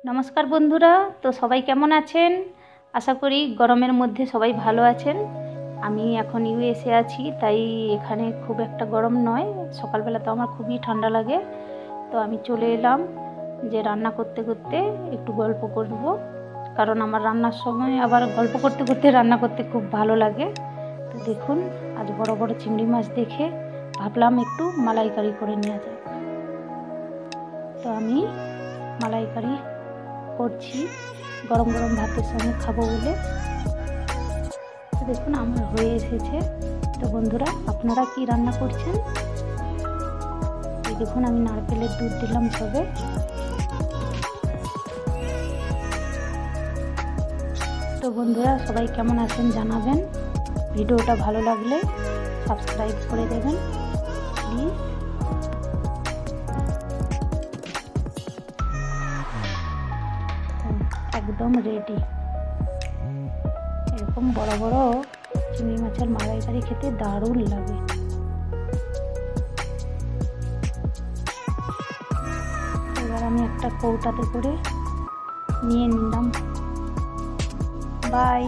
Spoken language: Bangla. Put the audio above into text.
নমস্কার বন্ধুরা, তো সবাই কেমন আছেন? আশা করি গরমের মধ্যে সবাই ভালো আছেন। আমি এখন ইউএসএ আছি, তাই এখানে খুব একটা গরম নয়। সকালবেলা তো আমার খুবই ঠান্ডা লাগে, তো আমি চলে এলাম যে রান্না করতে করতে একটু গল্প করব, কারণ আমার রান্নার সময় আবার গল্প করতে করতে রান্না করতে খুব ভালো লাগে। তো দেখুন, আজ বড় বড় চিংড়ি মাছ দেখে ভাবলাম একটু মালাইকারি করে নেওয়া যায়। তো আমি মালাইকারি করছি গরম গরম ভাতের সঙ্গে খাবো বলে। তো দেখুন আমার হয়ে এসেছে। তো বন্ধুরা, আপনারা কি রান্না করছেন? এই দেখুন আমি নারকেলের দুধ দিলাম সবে। তো বন্ধুরা, সবাই কেমন আছেন জানাবেন। ভিডিওটা ভালো লাগলে সাবস্ক্রাইব করে দেবেন প্লিজ। একদম রেডি। এরকম বড় বড় চিংড়ি মাছের মালাইকারি খেতে দারুণ লাগে। এবার আমি একটা কৌটাতে করে নিয়ে নিলাম। বাই।